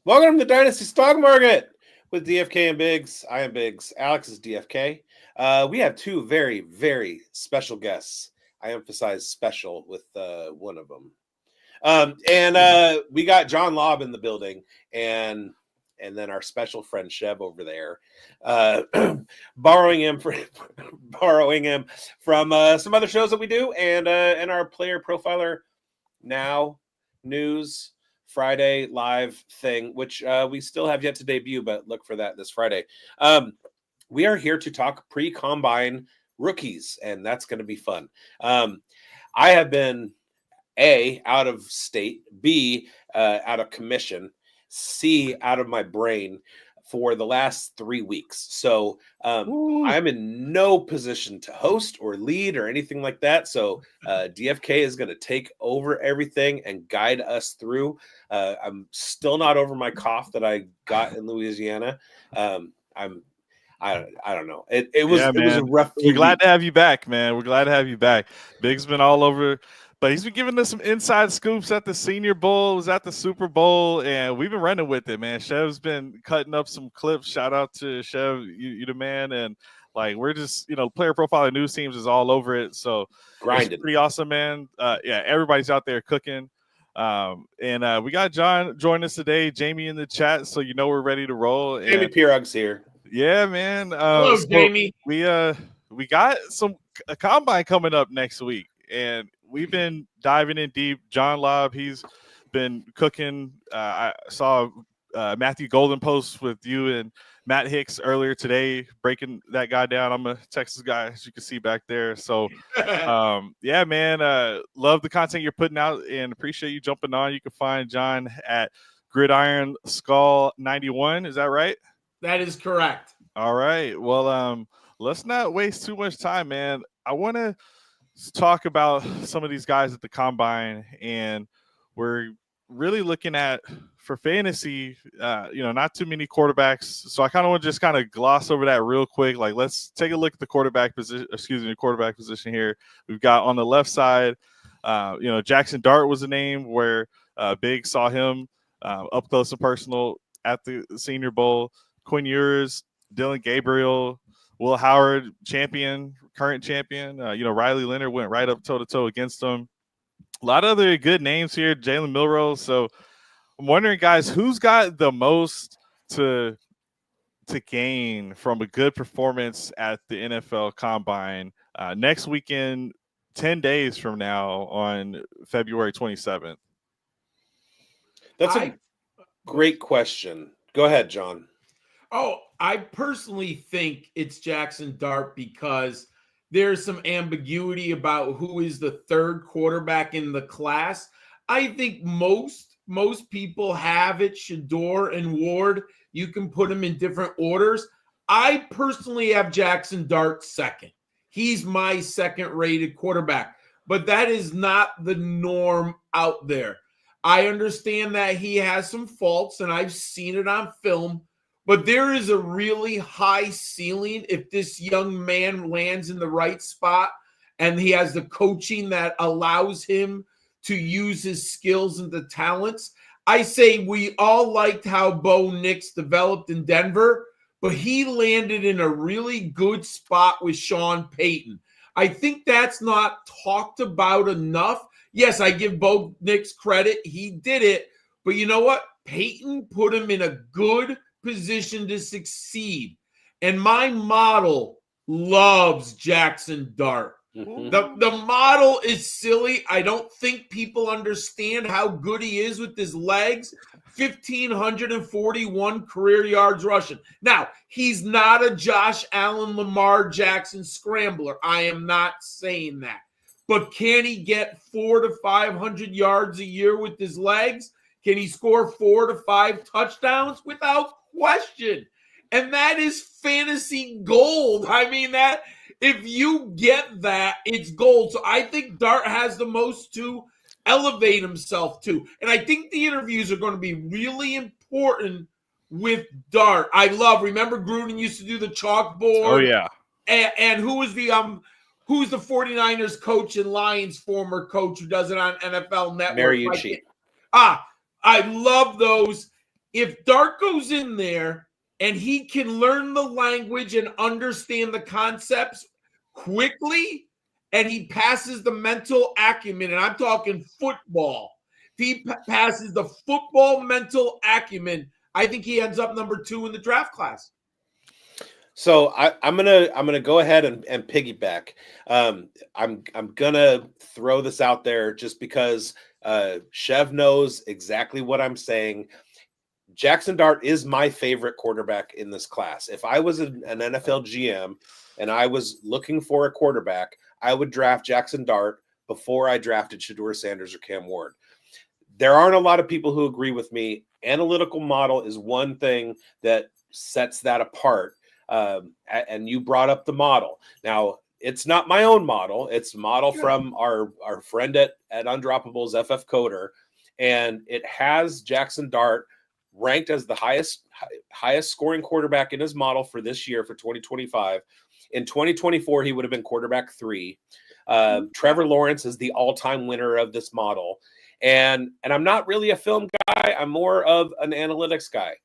Welcome to the Dynasty Stock Market with DFK and Biggs. I am Biggs. Alex is DFK. We have two very, very special guests. I emphasize special with one of them. We got John Laub in the building, and then our special friend Chev over there, borrowing him from some other shows that we do, and our player profiler now news Friday live thing, which we still have yet to debut, but look for that this Friday. We are here to talk pre-combine rookies, and that's going to be fun. I have been A, out of state, B, out of commission, C, out of my brain for the last 3 weeks. So I'm in no position to host or lead or anything like that. So DFK is going to take over everything and guide us through. I'm still not over my cough that I got in Louisiana. I don't know. It was a rough. We're glad to have you back, man. We're glad to have you back. Big's been all over. But he's been giving us some inside scoops at the Senior Bowl, was at the Super Bowl, and we've been running with it, man. Chev's been cutting up some clips. Shout out to Chev, you the man. And, like, we're just, player profiler news teams is all over it. So grinding. It's pretty awesome, man. Everybody's out there cooking. And we got John join us today, Jamie in the chat, so we're ready to roll. Jamie Pirog's here. Yeah, man. Hello, Jamie. We got a combine coming up next week, and we've been diving in deep. John Laub, he's been cooking. I saw Matthew Golden post with you and Matt Hicks earlier today, breaking that guy down. I'm a Texas guy, as you can see back there. So, yeah, man, love the content you're putting out and appreciate you jumping on. You can find John at Gridiron Skull 91. Is that right? That is correct. All right. Well, let's not waste too much time, man. I want to talk about some of these guys at the combine, and we're really looking at, for fantasy, not too many quarterbacks. So I kind of want to just kind of gloss over that real quick. Like, let's take a look at the quarterback position here. We've got on the left side, Jackson Dart was a name where Big saw him up close and personal at the Senior Bowl. Quinn Ewers, Dylan Gabriel, Will Howard, current champion. Riley Leonard went right up toe-to-toe against him. A lot of other good names here, Jalen Milroe. So I'm wondering, guys, who's got the most to gain from a good performance at the NFL Combine next weekend, 10 days from now on February 27th? That's a great question. Go ahead, John. Oh, I personally think it's Jackson Dart because there's some ambiguity about who is the third quarterback in the class. I think most people have it, Shador and Ward. You can put them in different orders. I personally have Jackson Dart second. He's my second-rated quarterback, but that is not the norm out there. I understand that he has some faults, and I've seen it on film. But there is a really high ceiling if this young man lands in the right spot and he has the coaching that allows him to use his skills and the talents. I say we all liked how Bo Nix developed in Denver, but he landed in a really good spot with Sean Payton. I think that's not talked about enough. Yes, I give Bo Nix credit. He did it. But you know what? Payton put him in a good position to succeed. And my model loves Jackson Dart. Mm-hmm. The model is silly. I don't think people understand how good he is with his legs. 1,541 career yards rushing. Now, he's not a Josh Allen, Lamar Jackson scrambler. I am not saying that. But can he get 400 to 500 yards a year with his legs? Can he score 4 to 5 touchdowns? Without question. And that is fantasy gold. I mean, that if you get that, it's gold. So I think Dart has the most to elevate himself to. And I think the interviews are going to be really important with Dart. Remember Gruden used to do the chalkboard? Oh, yeah. And who's the 49ers coach and Lions former coach who does it on NFL Network? Mariucci. I love those. If Dart goes in there and he can learn the language and understand the concepts quickly, and he passes the mental acumen, and I'm talking football. If he passes the football mental acumen, I think he ends up number 2 in the draft class. So I'm gonna go ahead and piggyback. I'm gonna throw this out there just because Chev knows exactly what I'm saying. Jackson Dart is my favorite quarterback in this class. If I was an NFL GM and I was looking for a quarterback, I would draft Jackson Dart before I drafted Shedeur Sanders or Cam Ward. There aren't a lot of people who agree with me. Analytical model is one thing that sets that apart. And you brought up the model. Now, it's not my own model. It's a model from our friend at Undroppables, FF Coder, and it has Jackson Dart ranked as the highest scoring quarterback in his model for this year, for 2025. In 2024, he would have been quarterback 3. Trevor Lawrence is the all-time winner of this model. And I'm not really a film guy. I'm more of an analytics guy.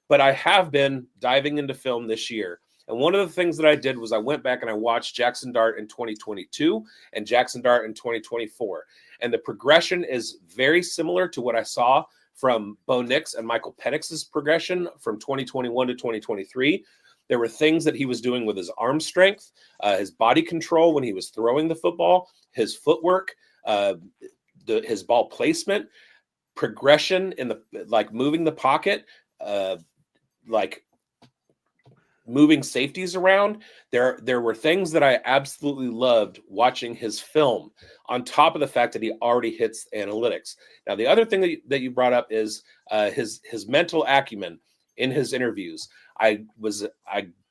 But I have been diving into film this year. And one of the things that I did was I went back and I watched Jackson Dart in 2022 and Jackson Dart in 2024. And the progression is very similar to what I saw from Bo Nix and Michael Penix's progression from 2021 to 2023. There were things that he was doing with his arm strength, his body control when he was throwing the football, his footwork, his ball placement, progression in the moving the pocket, moving safeties around. There were things that I absolutely loved watching his film, on top of the fact that he already hits analytics. Now, the other thing that you brought up is his mental acumen in his interviews. I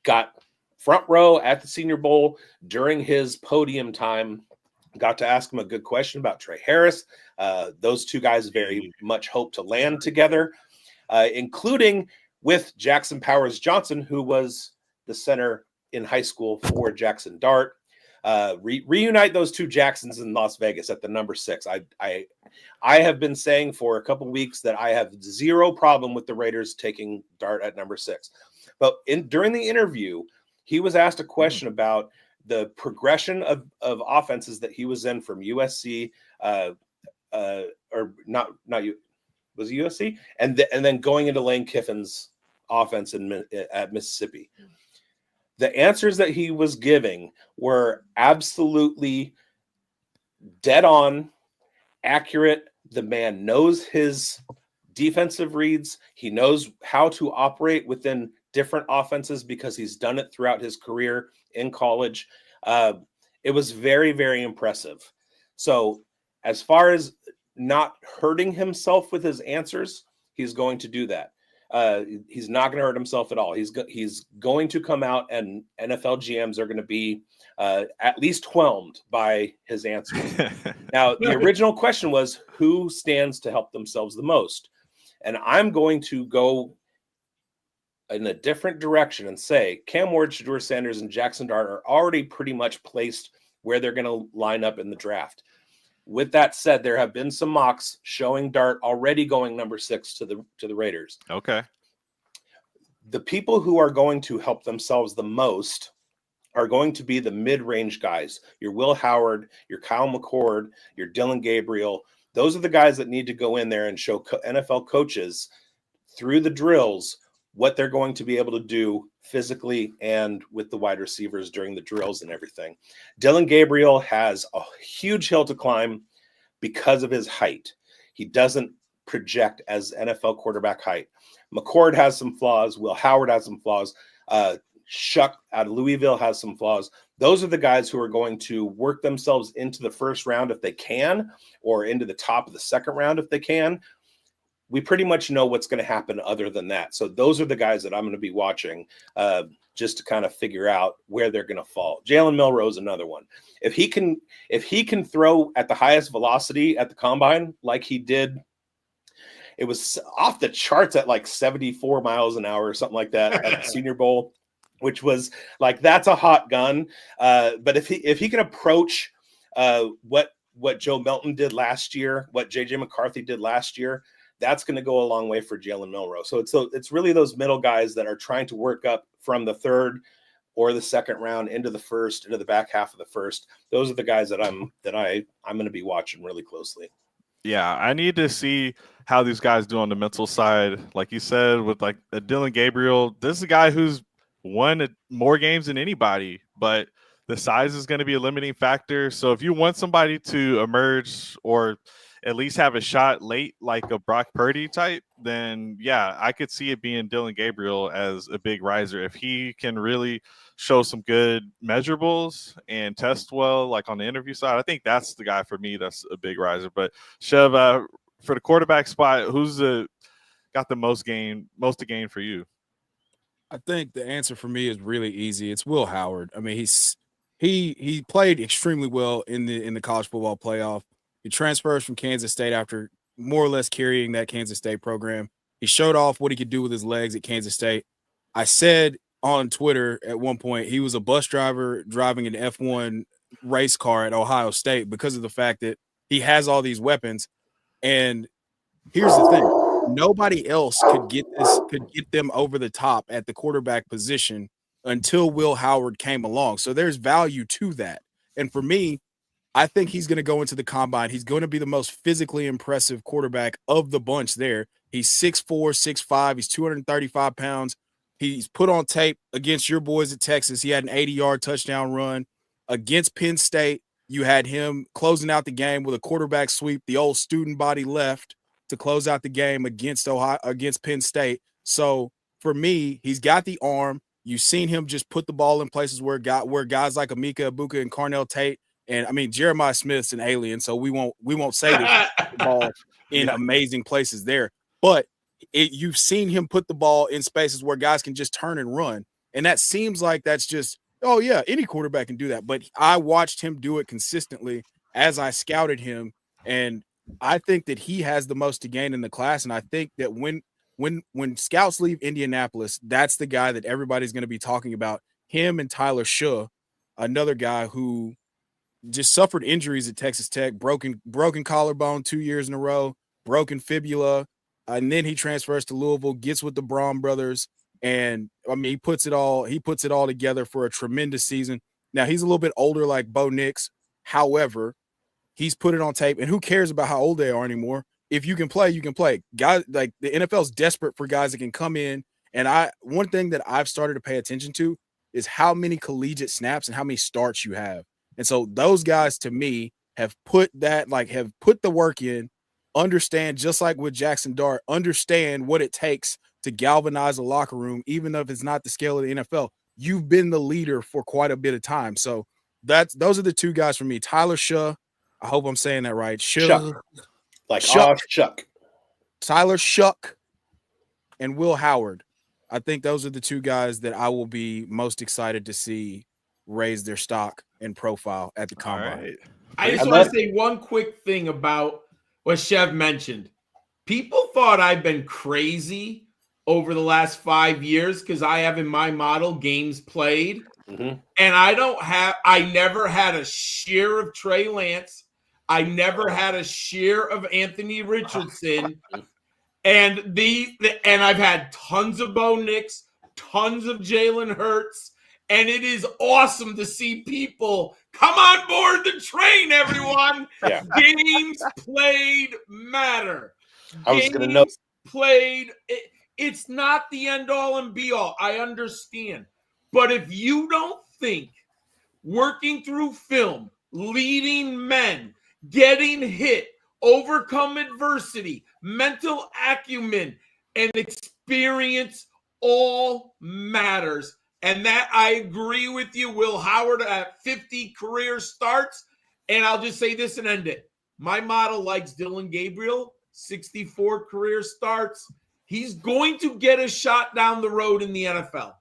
got front row at the Senior Bowl during his podium time. Got to ask him a good question about Trey Harris. Those two guys very much hope to land together, including with Jackson Powers Johnson, who was the center in high school for Jackson Dart. Reunite those two Jacksons in Las Vegas at the number 6. I have been saying for a couple weeks that I have zero problem with the Raiders taking Dart at number 6. But during the interview, he was asked a question about the progression of offenses that he was in from USC, or not was it USC, and then going into Lane Kiffin's offense at Mississippi. The answers that he was giving were absolutely dead on, accurate. The man knows his defensive reads. He knows how to operate within different offenses because he's done it throughout his career in college. It was very, very impressive. So as far as not hurting himself with his answers, he's going to do that. He's not going to hurt himself at all. He's going to come out, and NFL GMs are going to be at least whelmed by his answers. Now, the original question was, who stands to help themselves the most? And I'm going to go in a different direction and say Cam Ward, Shedeur Sanders, and Jackson Dart are already pretty much placed where they're going to line up in the draft. With that said, there have been some mocks showing Dart already going number 6 to the Raiders. Okay. The people who are going to help themselves the most are going to be the mid-range guys. Your Will Howard, your Kyle McCord, your Dylan Gabriel. Those are the guys that need to go in there and show NFL coaches through the drills what they're going to be able to do physically and with the wide receivers during the drills and everything. Dylan Gabriel has a huge hill to climb because of his height. He doesn't project as NFL quarterback height. McCord has some flaws. Will Howard has some flaws. Shuck out of Louisville has some flaws. Those are the guys who are going to work themselves into the first round if they can, or into the top of the second round if they can. We pretty much know what's going to happen other than that. So those are the guys that I'm going to be watching just to kind of figure out where they're going to fall. Jalen Milroe, another one. If he can throw at the highest velocity at the combine like he did, it was off the charts at like 74 miles an hour or something like that at the Senior Bowl, which was like, that's a hot gun. But if he can approach what Joe Milton did last year, what JJ McCarthy did last year, that's going to go a long way for Jalen Milroe. So it's really those middle guys that are trying to work up from the third or the second round into the first, into the back half of the first. Those are the guys that I'm going to be watching really closely. Yeah, I need to see how these guys do on the mental side. Like you said, with like Dylan Gabriel, this is a guy who's won more games than anybody, but the size is going to be a limiting factor. So if you want somebody to emerge or at least have a shot late, like a Brock Purdy type, then yeah, I could see it being Dylan Gabriel as a big riser. If he can really show some good measurables and test well, like on the interview side, I think that's the guy for me. That's a big riser. But Chev, for the quarterback spot, who's got the most to gain for you? I think the answer for me is really easy. It's Will Howard. I mean, he played extremely well in the college football playoff. He transfers from Kansas State after more or less carrying that Kansas State program. He showed off what he could do with his legs at Kansas State. I said on Twitter at one point he was a bus driver driving an F1 race car at Ohio State because of the fact that he has all these weapons. And here's the thing. Nobody else could get them over the top at the quarterback position until Will Howard came along. So there's value to that. And for me, I think he's going to go into the combine. He's going to be the most physically impressive quarterback of the bunch there. He's 6'4", 6'5". He's 235 pounds. He's put on tape against your boys at Texas. He had an 80-yard touchdown run. Against Penn State, you had him closing out the game with a quarterback sweep, the old student body left to close out the game against Penn State. So for me, he's got the arm. You've seen him just put the ball in places where guys like Emeka Egbuka and Carnell Tate, and I mean Jeremiah Smith's an alien, so we won't say that he put the ball in amazing places there. But you've seen him put the ball in spaces where guys can just turn and run, and that seems like that's just any quarterback can do that. But I watched him do it consistently as I scouted him, and I think that he has the most to gain in the class. And I think that when scouts leave Indianapolis, that's the guy that everybody's going to be talking about. Him and Tyler Shuh, another guy who just suffered injuries at Texas Tech, broken collarbone 2 years in a row, broken fibula, and then he transfers to Louisville, gets with the Braun brothers, and I mean he puts it all together for a tremendous season. Now he's a little bit older, like Bo Nix. However, he's put it on tape, and who cares about how old they are anymore? If you can play, you can play. Guys, like the NFL's desperate for guys that can come in. And one thing that I've started to pay attention to is how many collegiate snaps and how many starts you have. And so those guys, to me, have put the work in, understand, just like with Jackson Dart, understand what it takes to galvanize a locker room, even if it's not the scale of the NFL. You've been the leader for quite a bit of time. So those are the two guys for me. Tyler Shuh, I hope I'm saying that right. Shuck. Tyler Shuck and Will Howard. I think those are the two guys that I will be most excited to see raise their stock and profile at the combine. Right. I just want to say one quick thing about what Chev mentioned. People thought I've been crazy over the last 5 years because I have in my model games played. Mm-hmm. And I never had a share of Trey Lance. I never had a share of Anthony Richardson. And I've had tons of Bo Nix, tons of Jalen Hurts. And it is awesome to see people come on board the train, everyone. Yeah. Games played matter. I was going to know. Played. It's not the end all and be all. I understand. But if you don't think working through film, leading men, getting hit, overcome adversity, mental acumen, and experience all matters. And that I agree with you, Will Howard at 50 career starts. And I'll just say this and end it. My model likes Dylan Gabriel, 64 career starts. He's going to get a shot down the road in the NFL.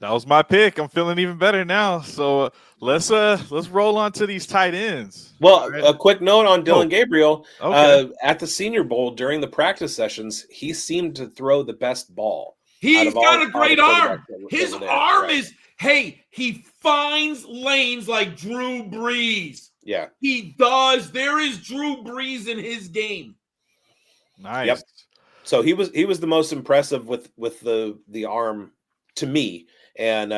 That was my pick. I'm feeling even better now. So let's roll on to these tight ends. Well, a quick note on Dylan Gabriel. Okay. At the Senior Bowl during the practice sessions, he seemed to throw the best ball. He's got a great arm. His arm is, he finds lanes like Drew Brees. Yeah. He does. There is Drew Brees in his game. Nice. Yep. So he was the most impressive with the arm to me, and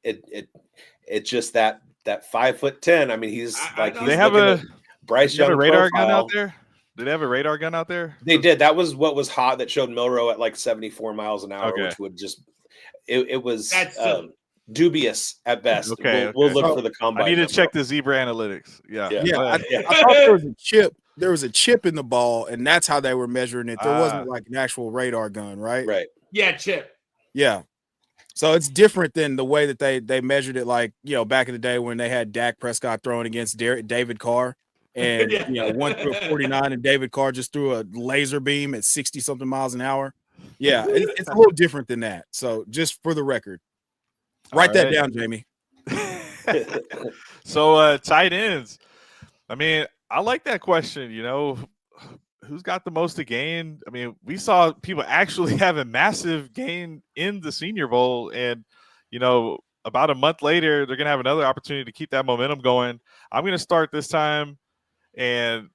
it's just that 5'10". I mean, he's I like know he's They have looking a at Bryce they have a Young radar gun out profile. there. Did they have a radar gun out there? They did. That was what was hot. That showed Milrow at like 74 miles an hour, Okay. which would just it was That's silly. dubious at best. Okay, We'll okay. look So, for the I combine. need to number. check the zebra analytics. Yeah. Yeah. Yeah, Go ahead. Yeah. I thought there was a chip. There was a chip in the ball, and that's how they were measuring it. There Ah. wasn't like an actual radar gun, right? Right. Yeah, Chip. Yeah. So it's different than the way that they measured it, like, back in the day when they had Dak Prescott throwing against David Carr, and Yeah. one threw a 49, and David Carr just threw a laser beam at 60 something miles an hour. Yeah, it's a little different than that. So just for the record, write that right. down, Jamie. So tight ends. I mean, I like that question. Who's got the most to gain? I mean, we saw people actually have a massive gain in the Senior Bowl, and about a month later, they're gonna have another opportunity to keep that momentum going. I'm gonna start this time, and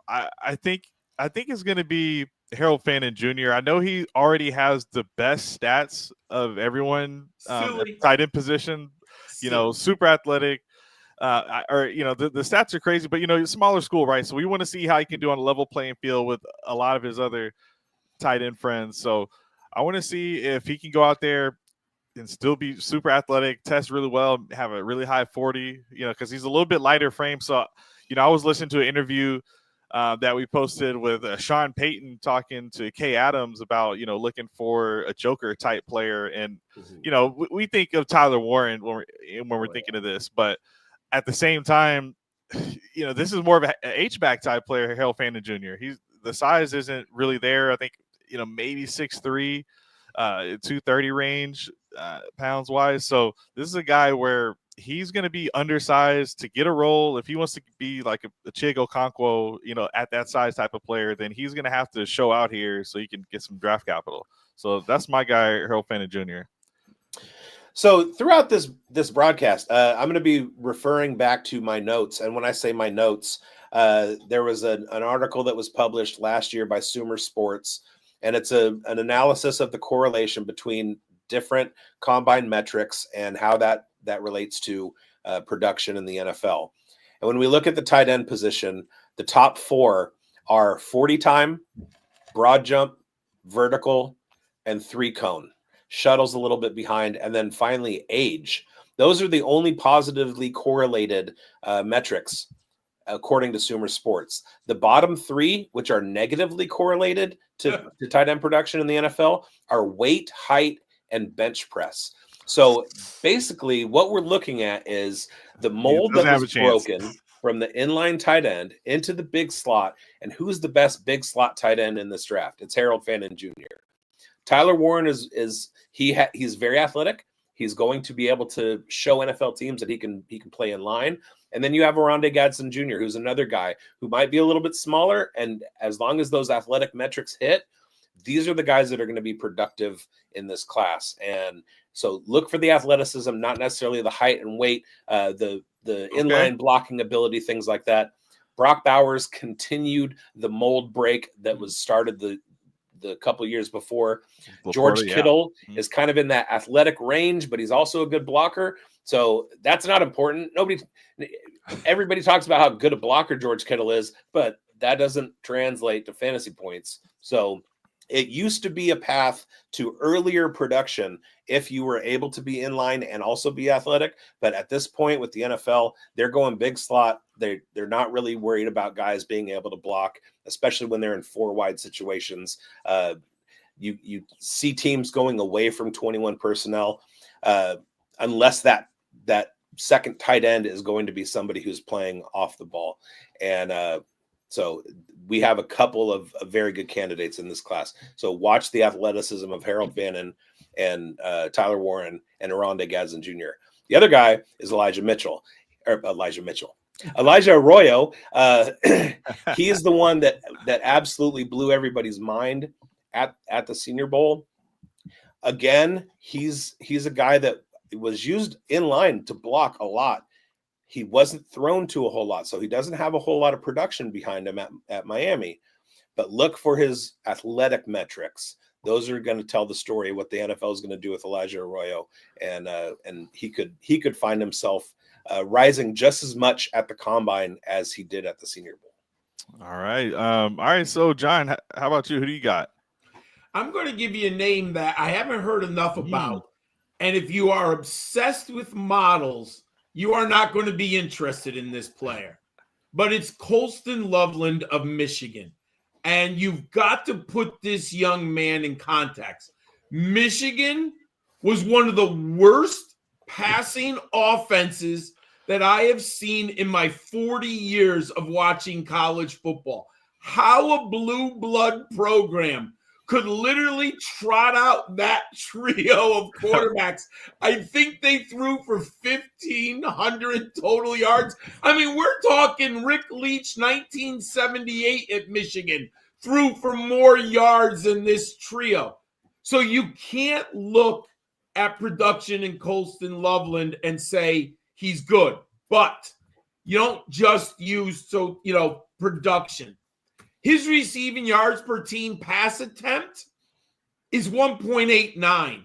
I think it's gonna be Harold Fannin Jr. I know he already has the best stats of everyone at Silly. the tight end position. Super athletic. The stats are crazy, but smaller school, right? So we want to see how he can do on a level playing field with a lot of his other tight end friends. So I want to see if he can go out there and still be super athletic, test really well, have a really high 40, because he's a little bit lighter frame. So, I was listening to an interview that we posted with Sean Payton talking to Kay Adams about, looking for a Joker type player. And, we think of Tyler Warren when we're thinking of this, but at the same time, this is more of a H-back type player, Harold Fannin Jr. The size isn't really there. I think, maybe 6'3", 230 range pounds wise. So this is a guy where he's going to be undersized to get a role. If he wants to be like a Chig Okonkwo, at that size type of player, then he's going to have to show out here so he can get some draft capital. So that's my guy, Harold Fannin Jr. So throughout this broadcast, I'm going to be referring back to my notes. And when I say my notes, there was an article that was published last year by Sumer Sports, and it's an analysis of the correlation between different combine metrics and how that relates to production in the NFL. And when we look at the tight end position, the top 4 are 40 time, broad jump, vertical, and 3-cone. Shuttle's a little bit behind, and then finally age. Those are the only positively correlated metrics according to Sumer Sports. The bottom 3, which are negatively correlated to tight end production in the NFL, are weight, height, and bench press. So basically what we're looking at is the mold that was broken from the inline tight end into the big slot, and who's the best big slot tight end in this draft? It's Harold Fannin Jr. Tyler Warren he's very athletic. He's going to be able to show NFL teams that he can play in line. And then you have Oronde Gadsden Jr., who's another guy who might be a little bit smaller. And as long as those athletic metrics hit, these are the guys that are going to be productive in this class. And so look for the athleticism, not necessarily the height and weight, the inline blocking ability, things like that. Brock Bowers continued the mold break that was started the couple years before. George Kittle is kind of in that athletic range, but he's also a good blocker. So that's not important. Everybody talks about how good a blocker George Kittle is, but that doesn't translate to fantasy points. So it used to be a path to earlier production if you were able to be in line and also be athletic. But at this point with the NFL, they're going big slot. They're not really worried about guys being able to block, especially when they're in 4 wide situations. You see teams going away from 21 personnel unless that second tight end is going to be somebody who's playing off the ball. And so we have a couple of very good candidates in this class. So watch the athleticism of Harold Fannin and Tyler Warren and Oronde Gadsden Jr. The other guy is Elijah Arroyo. He is the one that absolutely blew everybody's mind at the Senior Bowl. Again, he's a guy that was used in line to block a lot. He wasn't thrown to a whole lot, so he doesn't have a whole lot of production behind him at Miami. but look for his athletic metrics. Those are going to tell the story what the NFL is going to do with Elijah Arroyo, and he could find himself rising just as much at the combine as he did at the Senior Bowl. All right. So John, how about you? Who do you got? I'm going to give you a name that I haven't heard enough about. And if you are obsessed with models, you are not going to be interested in this player. But it's Colston Loveland of Michigan. And you've got to put this young man in context. Michigan was one of the worst passing offenses that I have seen in my 40 years of watching college football. How a blue blood program could literally trot out that trio of quarterbacks. I think they threw for 1,500 total yards. I mean, we're talking Rick Leach, 1978 at Michigan, threw for more yards than this trio. So you can't look at production in Colston Loveland and say he's good, but you don't just use production. His receiving yards per team pass attempt is 1.89.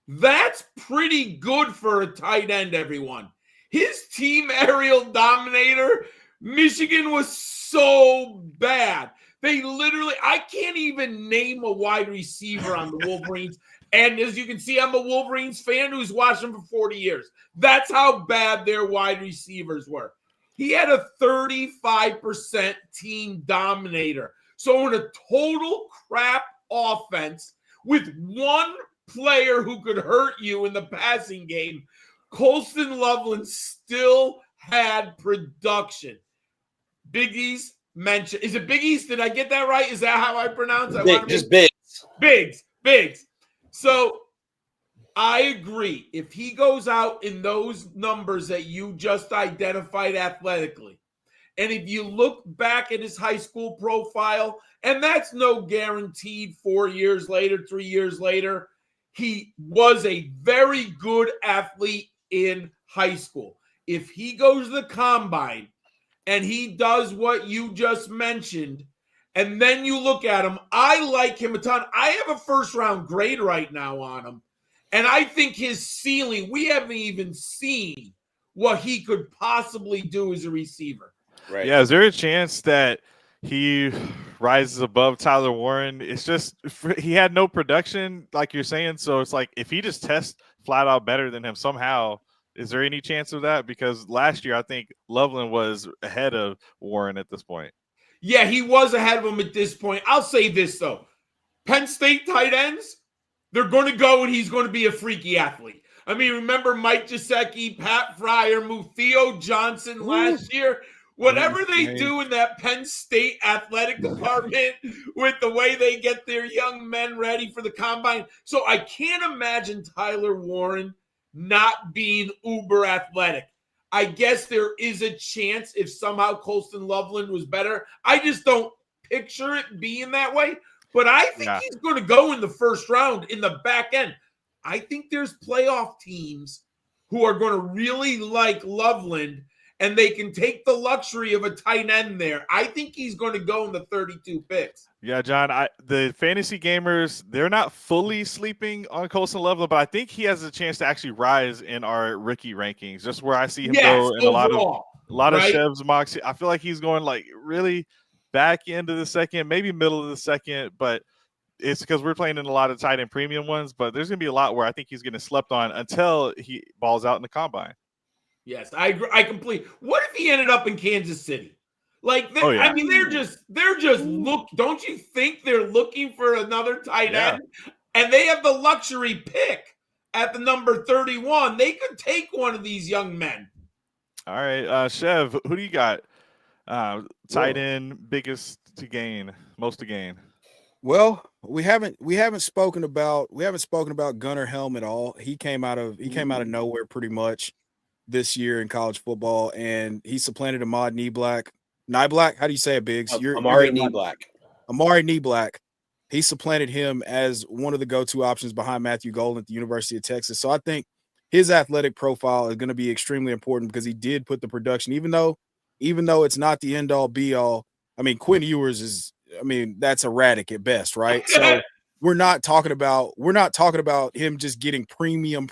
That's pretty good for a tight end, everyone. His team aerial dominator, Michigan was so bad. I can't even name a wide receiver on the Wolverines. And as you can see, I'm a Wolverines fan who's watched them for 40 years. That's how bad their wide receivers were. He had a 35% team dominator. So in a total crap offense with one player who could hurt you in the passing game, Colston Loveland still had production. Big East mentioned. Is it Big East? Did I get that right? Is that how I pronounce it? Just Biggs. Biggs. So I agree. If he goes out in those numbers that you just identified athletically, and if you look back at his high school profile, and that's no guaranteed 4 years later, 3 years later, he was a very good athlete in high school. If he goes to the combine and he does what you just mentioned, and then you look at him, I like him a ton. I have a first-round grade right now on him. And I think his ceiling, we haven't even seen what he could possibly do as a receiver. Right. Yeah, is there a chance that he rises above Tyler Warren? It's just he had no production, like you're saying. So it's like if he just tests flat out better than him somehow, is there any chance of that? Because last year I think Loveland was ahead of Warren at this point. Yeah, he was ahead of him at this point. I'll say this, though. Penn State tight ends, they're going to go and he's going to be a freaky athlete. I mean, remember Mike Gesicki, Pat Fryer, Theo Johnson last year? Whatever they do in that Penn State athletic department with the way they get their young men ready for the combine. So I can't imagine Tyler Warren not being uber athletic. I guess there is a chance if somehow Colston Loveland was better. I just don't picture it being that way. But I think he's going to go in the first round in the back end. I think there's playoff teams who are going to really like Loveland, and they can take the luxury of a tight end there. I think he's going to go in the 32 picks. Yeah, John, the fantasy gamers, they're not fully sleeping on Colston Loveland, but I think he has a chance to actually rise in our rookie rankings, just where I see him go in overall, a lot of Chev's mocks. I feel like he's going like really back into the second, maybe middle of the second, but it's because we're playing in a lot of tight end premium ones, but there's going to be a lot where I think he's going to slept on until he balls out in the combine. Yes, I agree. I completely. What if he ended up in Kansas City? Like, I mean, they're just look. Don't you think they're looking for another tight end? And they have the luxury pick at the number 31. They could take one of these young men. All right, Chev, who do you got? Tight end, biggest to gain, most to gain. Well, we haven't spoken about Gunnar Helm at all. He came out of nowhere pretty much this year in college football, and he supplanted Ahmad Niblack. Niblack, how do you say it, Biggs? Amari Niblack. Amari Niblack. He supplanted him as one of the go-to options behind Matthew Golden at the University of Texas. So I think his athletic profile is going to be extremely important because he did put the production, even though it's not the end-all, be-all. I mean, Quinn Ewers is I mean, that's erratic at best, right? So we're not talking about him just getting premium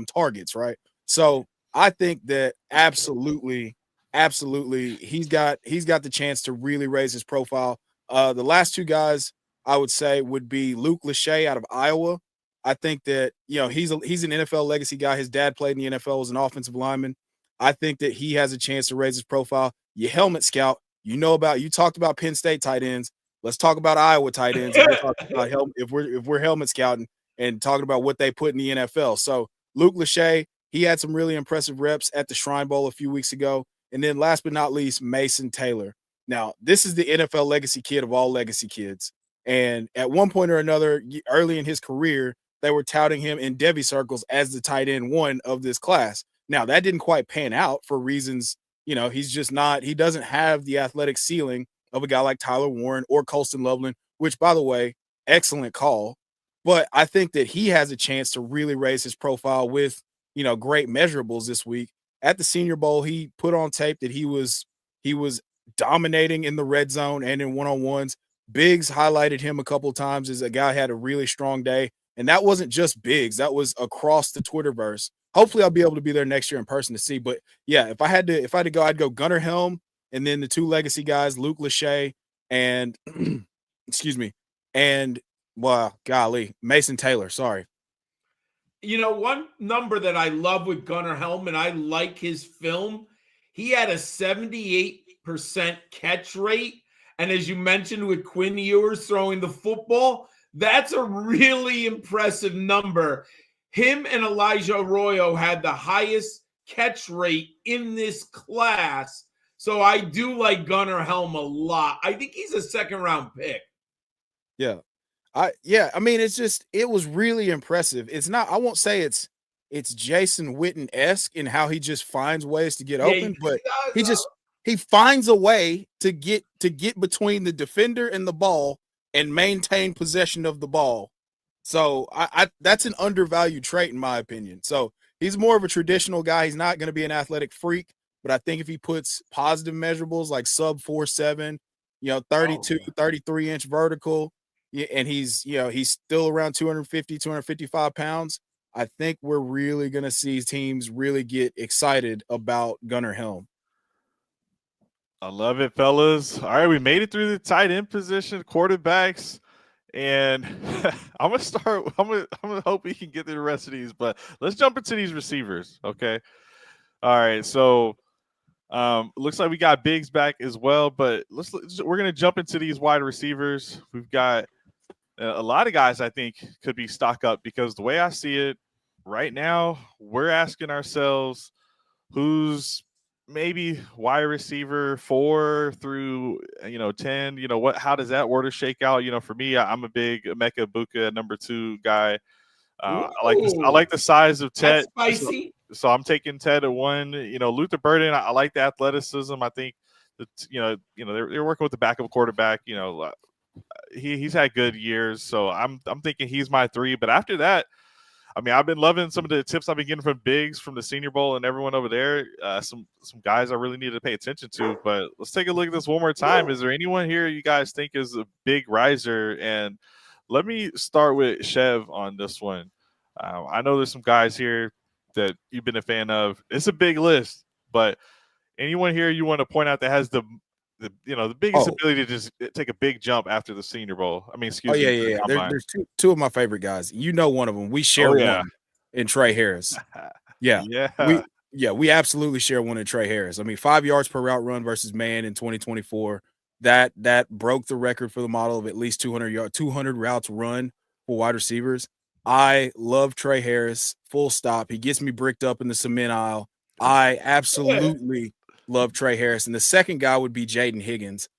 targets, right? So I think that absolutely he's got the chance to really raise his profile. The last two guys I would say would be Luke Lachey out of Iowa. I think that, he's an NFL legacy guy. His dad played in the NFL, was an offensive lineman. I think that he has a chance to raise his profile. You helmet scout, you talked about Penn State tight ends. Let's talk about Iowa tight ends. If we're helmet scouting and talking about what they put in the NFL. So Luke Lachey, he had some really impressive reps at the Shrine Bowl a few weeks ago. And then last but not least, Mason Taylor. Now, this is the NFL legacy kid of all legacy kids. And at one point or another, early in his career, they were touting him in Devy circles as the tight end one of this class. Now, that didn't quite pan out for reasons, he's just not – he doesn't have the athletic ceiling of a guy like Tyler Warren or Colston Loveland, which, by the way, excellent call. But I think that he has a chance to really raise his profile with, great measurables this week. At the Senior Bowl, he put on tape that he was dominating in the red zone and in one-on-ones. Biggs highlighted him a couple of times as a guy had a really strong day. And that wasn't just Biggs. That was across the Twitterverse. Hopefully I'll be able to be there next year in person to see. But yeah, if I had to go, I'd go Gunnar Helm and then the two legacy guys, Luke Lachey and excuse me. And Mason Taylor. Sorry. One number that I love with Gunnar Helm, and I like his film, he had a 78% catch rate. And as you mentioned with Quinn Ewers throwing the football, that's a really impressive number. Him and Elijah Arroyo had the highest catch rate in this class. So I do like Gunnar Helm a lot. I think he's a second-round pick. Yeah. I mean, it was really impressive. It's not, I won't say it's Jason Witten-esque in how he just finds ways to get open, but he finds a way to get between the defender and the ball and maintain possession of the ball. So I that's an undervalued trait in my opinion. So he's more of a traditional guy. He's not going to be an athletic freak, but I think if he puts positive measurables like sub 4.7, 32, 33-inch vertical, and he's still around 250, 255 pounds, I think we're really going to see teams really get excited about Gunnar Helm. I love it, fellas. All right, we made it through the tight end position, quarterbacks, and I'm gonna hope we can get through the rest of these, but let's jump into these receivers, okay? All right, so looks like we got Biggs back as well, but we're gonna jump into these wide receivers. We've got a lot of guys I think could be stock up because the way I see it right now, we're asking ourselves who's maybe wide receiver 4 through 10. How does that order shake out? For me, I'm a big Emeka Egbuka number 2 guy. I like the size of Ted. That's spicy. So I'm taking Ted at 1. Luther Burden, I like the athleticism. I think that they're working with the backup quarterback. He's had good years, so I'm thinking he's my 3. But after that, I mean, I've been loving some of the tips I've been getting from Biggs, from the Senior Bowl, and everyone over there. Some guys I really need to pay attention to. But let's take a look at this one more time. Is there anyone here you guys think is a big riser? And let me start with Chev on this one. I know there's some guys here that you've been a fan of. It's a big list, but anyone here you want to point out that has the biggest ability to just take a big jump after the Senior Bowl? I mean, excuse me. Yeah. There's two of my favorite guys. One of them. We share one in Trey Harris. Yeah. We absolutely share one in Trey Harris. I mean, 5 yards per route run versus man in 2024. That broke the record for the model of at least 200 routes run for wide receivers. I love Trey Harris, full stop. He gets me bricked up in the cement aisle. I absolutely love Trey Harris. And the second guy would be Jaden Higgins.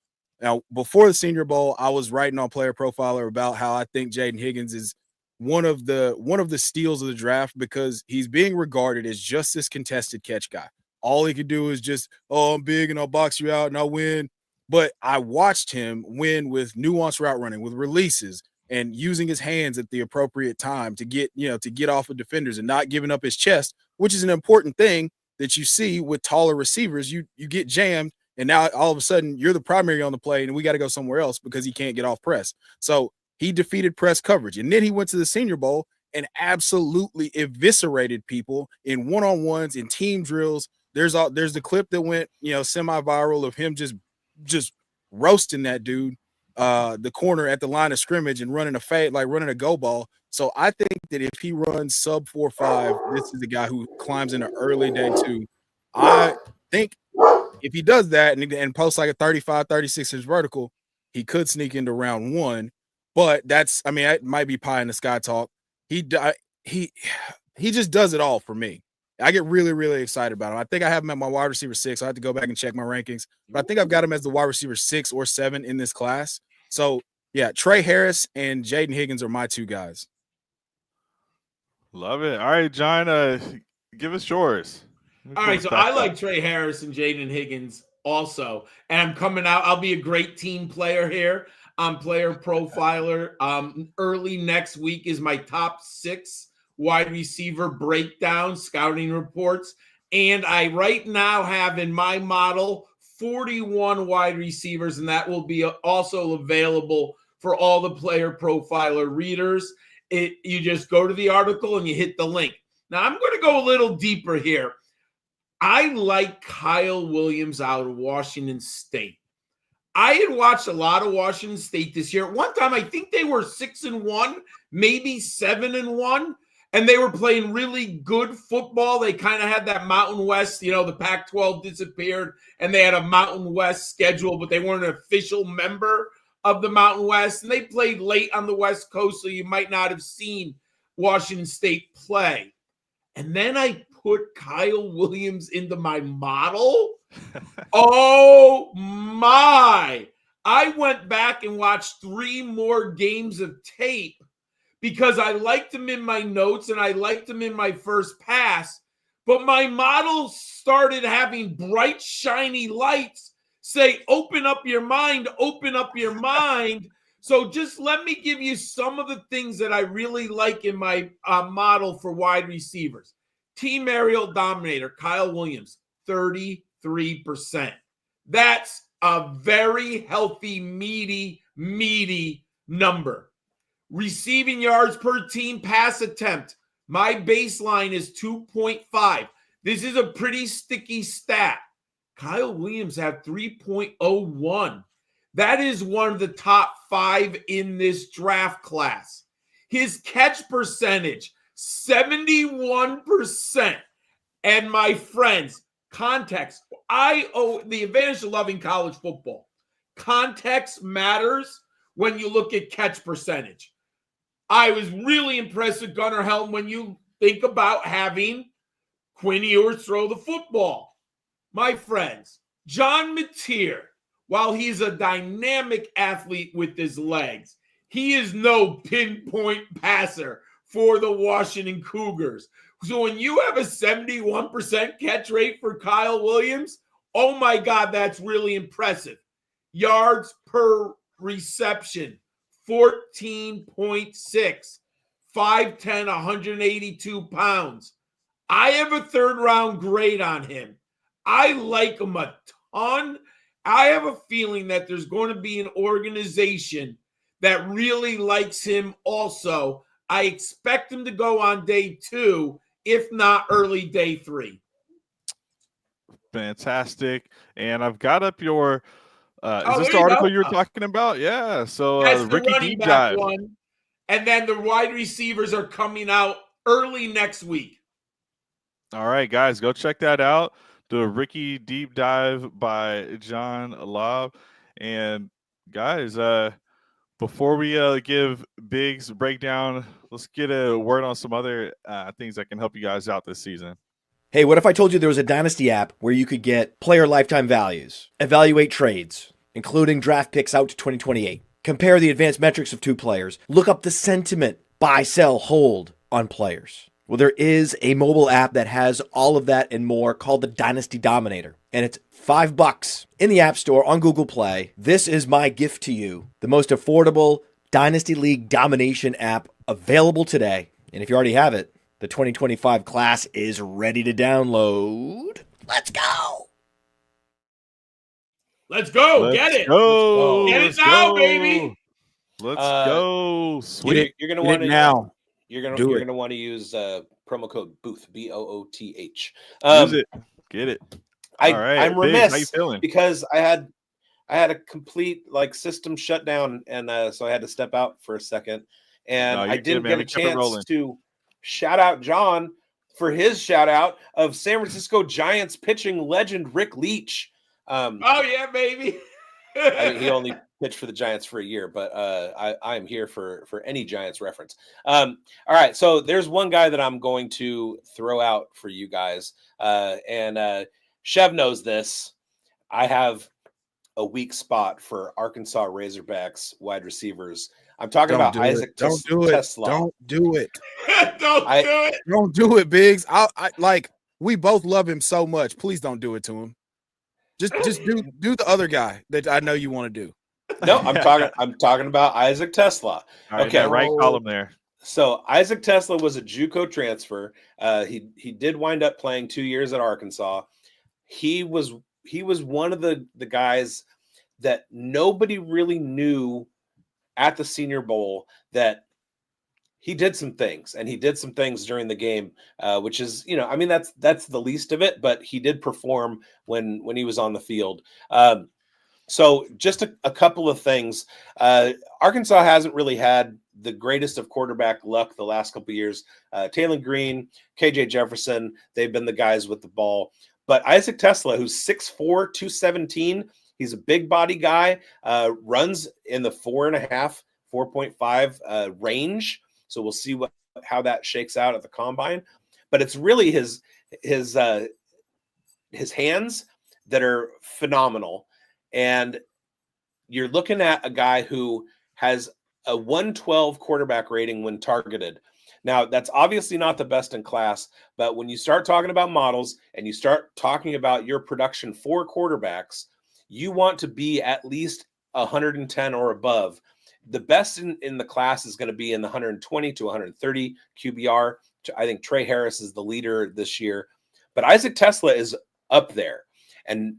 Now, before the Senior Bowl, I was writing on Player Profiler about how I think Jaden Higgins is one of the steals of the draft because he's being regarded as just this contested catch guy. All he could do is just, I'm big and I'll box you out and I'll win. But I watched him win with nuanced route running, with releases, and using his hands at the appropriate time to get off of defenders and not giving up his chest, which is an important thing that you see with taller receivers. You get jammed And now all of a sudden you're the primary on the play and we got to go somewhere else because he can't get off press. So he defeated press coverage. And then he went to the Senior Bowl and absolutely eviscerated people in one-on-ones, in team drills. There's the clip that went, semi-viral of him just roasting that dude, the corner at the line of scrimmage and running a fade, like running a go ball. So I think that if he runs sub 4.5, this is the guy who climbs in the early day too. I think if he does that and posts like a 35, 36 inch vertical, he could sneak into round 1. But it might be pie in the sky talk. He just does it all for me. I get really, really excited about him. I think I have him at my wide receiver 6. I have to go back and check my rankings, but I think I've got him as the wide receiver 6 or 7 in this class. So yeah, Trey Harris and Jaden Higgins are my 2 guys. Love it. All right, John, give us yours. All right, so I like Trey Harris and Jaden Higgins also, and I'm coming out. I'll be a great team player here. I'm Player Profiler. Early next week is my top 6 wide receiver breakdown, scouting reports, and I right now have in my model 41 wide receivers, and that will be also available for all the Player Profiler readers. You just go to the article and you hit the link. Now, I'm going to go a little deeper here. I like Kyle Williams out of Washington State. I had watched a lot of Washington State this year. At one time, I think they were 6-1, maybe 7-1, and they were playing really good football. They kind of had that Mountain West, the Pac-12 disappeared, and they had a Mountain West schedule, but they weren't an official member of the Mountain West, and they played late on the West Coast, so you might not have seen Washington State play. And then I put Kyle Williams into my model. Oh my. I went back and watched 3 more games of tape because I liked him in my notes and I liked him in my first pass. But my model started having bright, shiny lights say, open up your mind, open up your mind. So just let me give you some of the things that I really like in my model for wide receivers. Team aerial dominator, Kyle Williams, 33%. That's a very healthy, meaty number. Receiving yards per team pass attempt, my baseline is 2.5. This is a pretty sticky stat. Kyle Williams had 3.01. That is one of the top 5 in this draft class. His catch percentage, 71%. And my friends, context. The advantage of loving college football. Context matters when you look at catch percentage. I was really impressed with Gunnar Helm when you think about having Quinn Ewers throw the football. My friends, John Mateer, while he's a dynamic athlete with his legs, he is no pinpoint passer for the Washington Cougars. So when you have a 71% catch rate for Kyle Williams, oh my God, that's really impressive. Yards per reception, 14.6, 5'10", 182 pounds. I have a 3rd round grade on him. I like him a ton. I have a feeling that there's going to be an organization that really likes him also. I expect him to go on day 2, if not early day 3. Fantastic. And I've got up your is this the article you were talking about? Yeah. So that's the Ricky running Deep back Dive. one. And then the wide receivers are coming out early next week. All right, guys, go check that out. The Ricky Deep Dive by John Laub. And guys, before we give Big's breakdown, let's get a word on some other things that can help you guys out this season. Hey, what if I told you there was a Dynasty app where you could get player lifetime values, evaluate trades, including draft picks out to 2028, compare the advanced metrics of 2 players, look up the sentiment, buy, sell, hold on players? Well, there is a mobile app that has all of that and more called the Dynasty Dominator, and it's $5 in the App Store on Google Play. This is my gift to you, the most affordable Dynasty League domination app available today. And if you already have it, the 2025 class is ready to download. Let's go! Let's go. Let's Get it. Go. Get it Let's now, go. baby. Let's Uh, go. Sweet. You're gonna Get want it to now. You're Do it. gonna want to use promo code BOOTH BOOTH. Use it. Get it. All right. I'm Biggs, remiss how you feeling? because I had a complete like system shutdown, and so I had to step out for a second, and No, I you're good, didn't man. get We a kept it rolling. chance to shout out John for his shout out of San Francisco Giants pitching legend Rick Leach. Oh yeah, baby. I mean, he only pitched for the Giants for a year, but I am here for any Giants reference. All right, so there's one guy that I'm going to throw out for you guys, and Chev knows this. I have a weak spot for Arkansas Razorbacks wide receivers. I'm talking about Isaac Don't do it. Tesla. Don't do it. Don't do it. Don't do it, Biggs. I like. We both love him so much. Please don't do it to him. Just do the other guy that I know you want to do. No, I'm talking about Isaac Tesla. All right, Okay. that right column there. So Isaac Tesla was a JUCO transfer. He did wind up playing 2 years at Arkansas. He was one of the guys that nobody really knew at the Senior Bowl that he did some things, and he did some things during the game, which is, I mean, that's the least of it, but he did perform when he was on the field. So just a couple of things. Arkansas hasn't really had the greatest of quarterback luck the last couple of years. Taylor Green, KJ Jefferson, they've been the guys with the ball. But Isaac Tesla, who's 6'4", 217, he's a big body guy, runs in the 4.5, 4.5 range. So we'll see how that shakes out at the combine. But it's really his hands that are phenomenal. And you're looking at a guy who has a 112 quarterback rating when targeted. Now, that's obviously not the best in class, but when you start talking about models and you start talking about your production for quarterbacks, you want to be at least 110 or above. The best in the class is going to be in the 120 to 130 QBR. I think Trey Harris is the leader this year, but Isaac Tesla is up there, and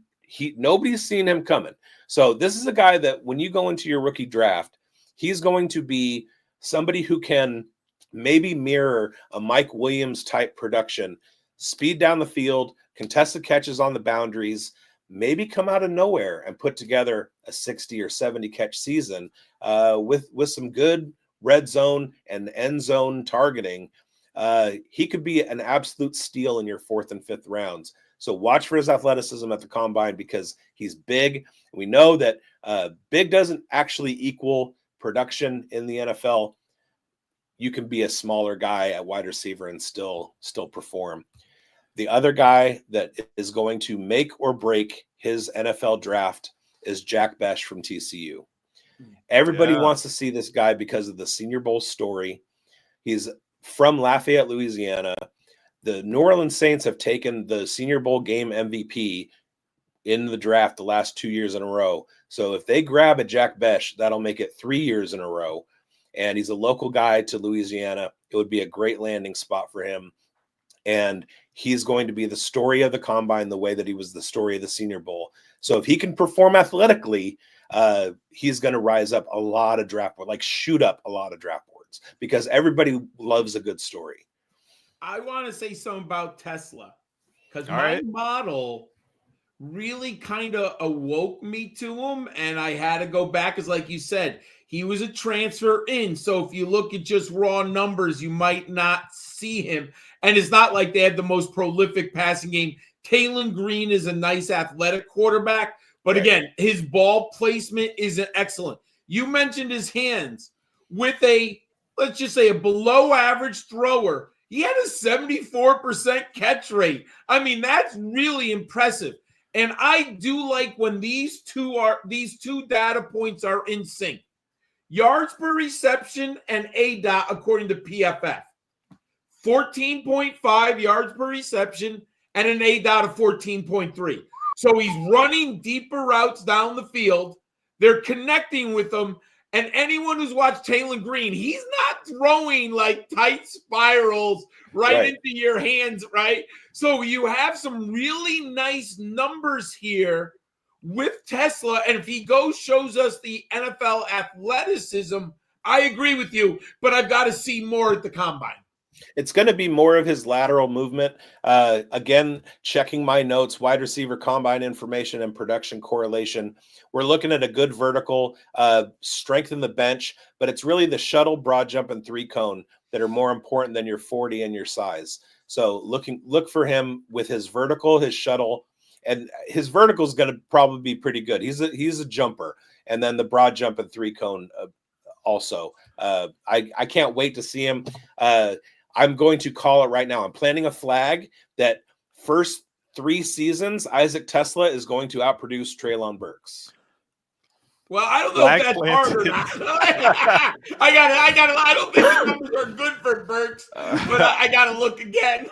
nobody's seen him coming. So this is a guy that when you go into your rookie draft, he's going to be somebody who can maybe mirror a Mike Williams type production, speed down the field, contested catches on the boundaries, maybe come out of nowhere and put together a 60 or 70 catch season with some good red zone and end zone targeting. He could be an absolute steal in your 4th and 5th rounds. So watch for his athleticism at the combine because he's big. We know that big doesn't actually equal production in the NFL. You can be a smaller guy at wide receiver and still perform. The other guy that is going to make or break his NFL draft is Jack Besh from TCU. Everybody wants to see this guy because of the Senior Bowl story. He's from Lafayette, Louisiana. The New Orleans Saints have taken the Senior Bowl game MVP in the draft the last 2 years in a row. So if they grab a Jack Besh, that'll make it 3 years in a row. And he's a local guy to Louisiana. It would be a great landing spot for him. And he's going to be the story of the combine the way that he was the story of the Senior Bowl. So if he can perform athletically, he's going to rise up a lot of draft boards, like shoot up a lot of draft boards, because everybody loves a good story. I want to say something about Tesla because All my right. model really kind of awoke me to him, and I had to go back because, like you said, he was a transfer in. So if you look at just raw numbers, you might not see him. And it's not like they had the most prolific passing game. Taylor Green is a nice athletic quarterback, but again, his ball placement isn't excellent. You mentioned his hands. With let's just say a below average thrower, he had a 74% catch rate. I mean, that's really impressive. And I do like when these two data points are in sync. Yards per reception and ADOT according to PFF. 14.5 yards per reception and an ADOT of 14.3. So he's running deeper routes down the field. They're connecting with them. And anyone who's watched Taylor Green, he's not throwing like tight spirals right into your hands, right? So you have some really nice numbers here with Tesla, and if he shows us the NFL athleticism, I agree with you, but I've got to see more at the combine. It's going to be more of his lateral movement. Again, checking my notes, wide receiver combine information and production correlation. We're looking at a good vertical, strengthen the bench, but it's really the shuttle, broad jump, and 3-cone that are more important than your 40 and your size. So look for him with his vertical, his shuttle, and his vertical is going to probably be pretty good. He's a jumper, and then the broad jump and 3-cone also. I can't wait to see him. I'm going to call it right now. I'm planting a flag that first 3 seasons, Isaac Tesla is going to outproduce Treylon Burks. Well, I don't know if that's hard or not. I don't think the numbers are good for Burks, but I got to look again.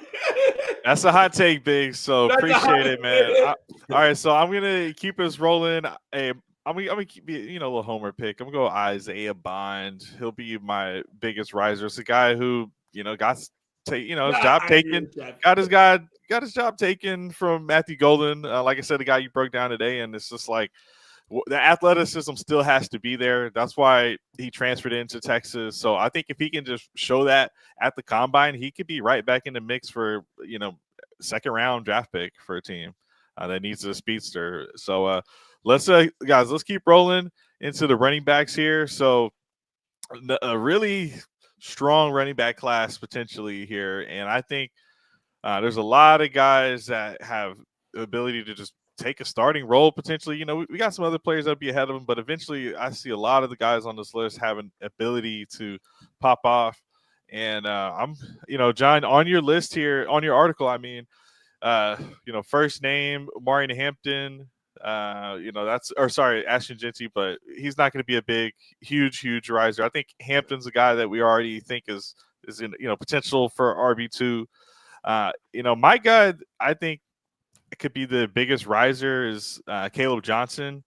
That's a hot take, Big. So appreciate it, man. All right, so I'm gonna keep us rolling. I'm gonna keep a little homer pick. I'm gonna go Isaiah Bond. He'll be my biggest riser. It's a guy who got his job taken. Got his job taken from Matthew Golden. Like I said, the guy you broke down today, and it's just like the athleticism still has to be there. That's why he transferred into Texas. So I think if he can just show that at the combine, he could be right back in the mix for second round draft pick for a team that needs a speedster. So let's keep rolling into the running backs here. So a really strong running back class potentially here, and I think there's a lot of guys that have the ability to just take a starting role potentially. We got some other players that'll be ahead of them, but eventually I see a lot of the guys on this list have an ability to pop off. And I'm John, on your list here, on your article, first name Marion Hampton, Ashton Genty, but he's not going to be a big, huge riser. I think Hampton's a guy that we already think is in potential for RB2. My guy, I think it could be the biggest riser is Caleb Johnson.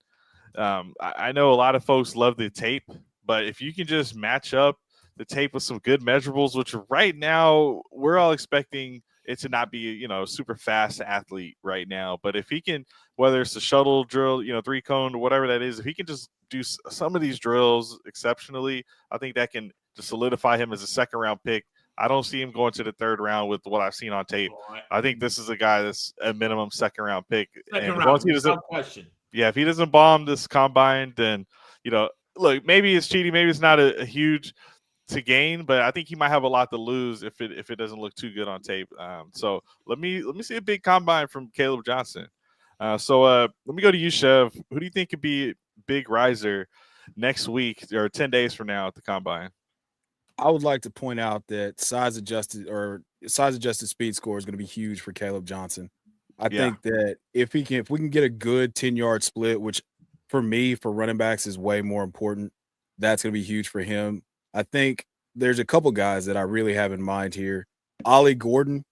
I know a lot of folks love the tape, but if you can just match up the tape with some good measurables, which right now we're all expecting it to not be a super fast athlete right now, but if he can, whether it's a shuttle drill, 3-cone, whatever that is, if he can just do some of these drills exceptionally, I think that can just solidify him as a second round pick. I don't see him going to the third round with what I've seen on tape. I think this is a guy that's a minimum second round pick. Without question. Yeah, if he doesn't bomb this combine, then look, maybe it's cheating, maybe it's not a huge to gain, but I think he might have a lot to lose if it doesn't look too good on tape. So let me see a big combine from Caleb Johnson. So let me go to you, Chev. Who do you think could be a big riser next week or 10 days from now at the combine? I would like to point out that size adjusted speed score is going to be huge for Caleb Johnson. I think that if we can get a good 10-yard split, which for me, for running backs is way more important, that's going to be huge for him. I think there's a couple guys that I really have in mind here. Ollie Gordon,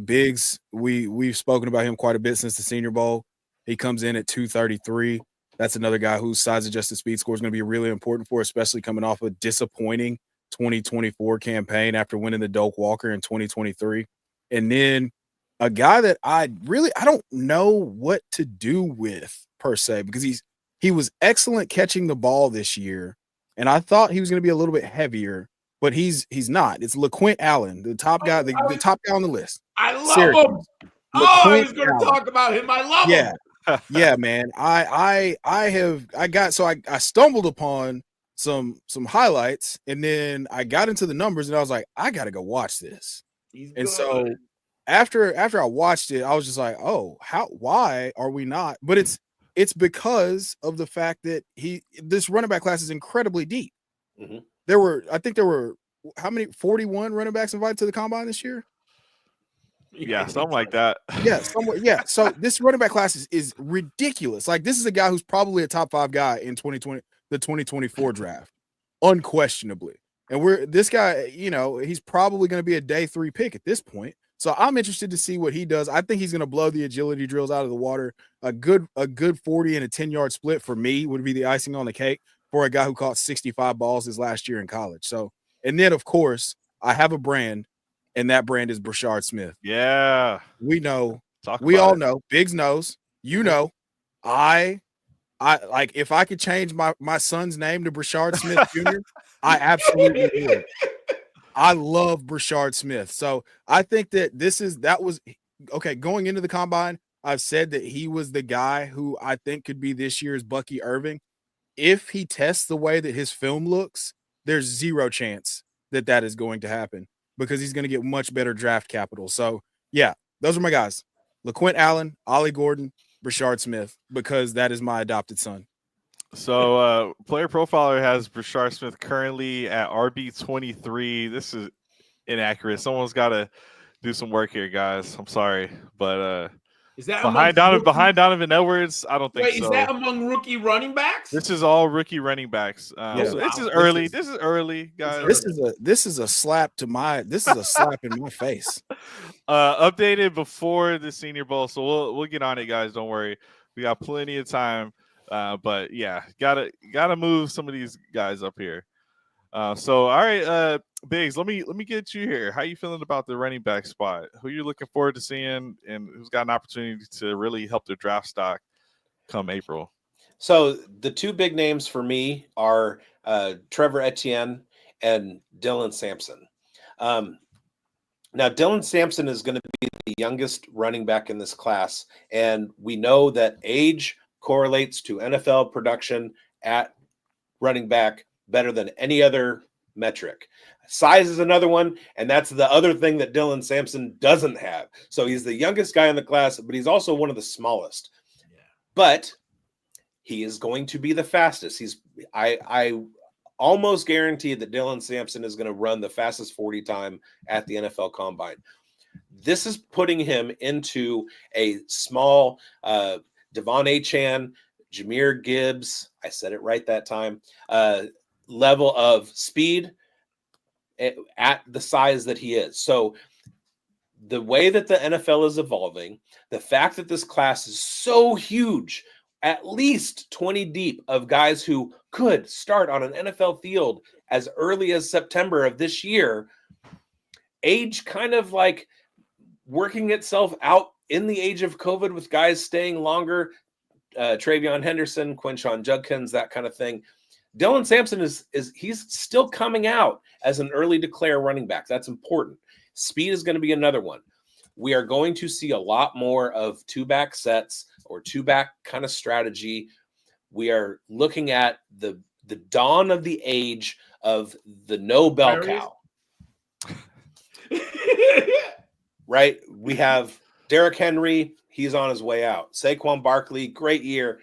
Biggs, we've spoken about him quite a bit since the Senior Bowl. He comes in at 233. That's another guy whose size-adjusted speed score is going to be really important for, especially coming off a disappointing 2024 campaign after winning the Doak Walker in 2023. And then a guy that I don't know what to do with per se, because he was excellent catching the ball this year, and I thought he was going to be a little bit heavier, but he's not. It's LaQuint Allen, the top guy, the top guy on the list. I love him. I was going to talk about him. I love him. Yeah, man. I stumbled upon some highlights, and then I got into the numbers, and I was like, I got to go watch this. So after I watched it, I was just like, oh, why are we not? But it's because of the fact that this running back class is incredibly deep. Mm-hmm. I think there were how many 41 running backs invited to the combine this year? Yeah, something like that. Yeah, somewhere. Yeah. So this running back class is ridiculous. Like, this is a guy who's probably a top 5 guy in 2024 draft, unquestionably. And this guy, he's probably going to be a day 3 pick at this point. So I'm interested to see what he does. I think he's going to blow the agility drills out of the water. A good 40 and a 10-yard split for me would be the icing on the cake for a guy who caught 65 balls his last year in college. So, and then of course I have a brand, and that brand is Brashard Smith. Yeah. We know. We all know. Biggs knows. I like if I could change my son's name to Brashard Smith Jr., I absolutely would. I love Brashard Smith. So I think that was okay. Going into the combine, I've said that he was the guy who I think could be this year's Bucky Irving. If he tests the way that his film looks, there's zero chance that is going to happen because he's going to get much better draft capital. So yeah, those are my guys. LaQuint Allen, Ollie Gordon, Brashard Smith, because that is my adopted son. So Player Profiler has Brashard Smith currently at RB23. This is inaccurate. Someone's got to do some work here, guys. I'm sorry, but is that behind Donovan Edwards? I don't think so. Wait, is that among rookie running backs? This is all rookie running backs. So this is early. This is early, guys. This is a slap in my face. Updated before the Senior Bowl, so we'll get on it, guys. Don't worry, we got plenty of time. But yeah, gotta move some of these guys up here. So all right, Biggs, let me get you here. How you feeling about the running back spot? Who you looking forward to seeing, and who's got an opportunity to really help their draft stock come April? So the two big names for me are Trevor Etienne and Dylan Sampson. Now, Dylan Sampson is going to be the youngest running back in this class, and we know that age correlates to NFL production at running back better than any other metric. Size is another one, and that's the other thing that Dylan Sampson doesn't have. So he's the youngest guy in the class, but he's also one of the smallest. Yeah. But he is going to be the fastest. I almost guarantee that Dylan Sampson is going to run the fastest 40 time at the NFL Combine. This is putting him into a small Devon Achane, Jahmyr Gibbs, I said it right that time, level of speed at the size that he is. So the way that the NFL is evolving, the fact that this class is so huge, at least 20 deep of guys who could start on an NFL field as early as September of this year, age kind of like working itself out in the age of COVID with guys staying longer, Travion Henderson, Quinshon Judkins, that kind of thing. Dylan Sampson he's still coming out as an early declare running back. That's important. Speed is going to be another one. We are going to see a lot more of two-back sets or two-back kind of strategy. We are looking at the dawn of the age of the no bell cow. Right? We have Derrick Henry. He's on his way out. Saquon Barkley, great year.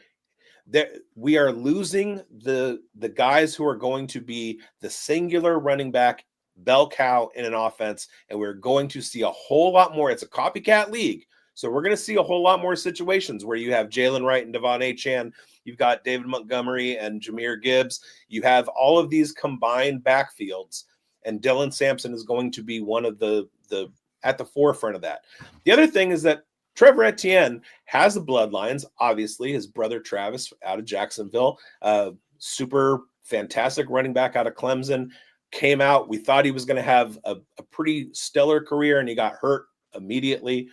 We are losing the guys who are going to be the singular running back bell cow in an offense, and we're going to see a whole lot more. It's a copycat league, so we're going to see a whole lot more situations where you have Jalen Wright and Devon Achane, you've got David Montgomery and Jahmyr Gibbs, you have all of these combined backfields, and Dylan Sampson is going to be one of the at the forefront of that. The other thing is that Trevor Etienne has the bloodlines. Obviously, his brother Travis out of Jacksonville, super fantastic running back out of Clemson, came out. We thought he was going to have a pretty stellar career, and he got hurt immediately.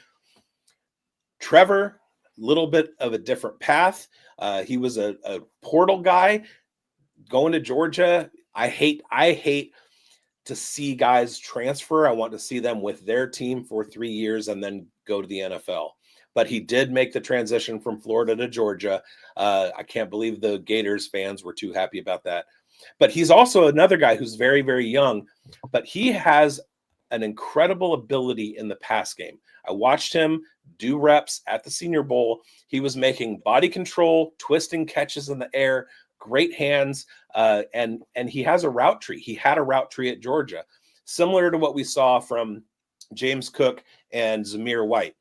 Trevor, a little bit of a different path. He was a portal guy going to Georgia. I hate to see guys transfer. I want to see them with their team for 3 years and then go to the NFL. But he did make the transition from Florida to Georgia. I can't believe the Gators fans were too happy about that. But he's also another guy who's very, very young, but he has an incredible ability in the pass game. I watched him do reps at the Senior Bowl. He was making body control, twisting catches in the air, great hands, and he has a route tree. He had a route tree at Georgia, similar to what we saw from James Cook and Zamir White.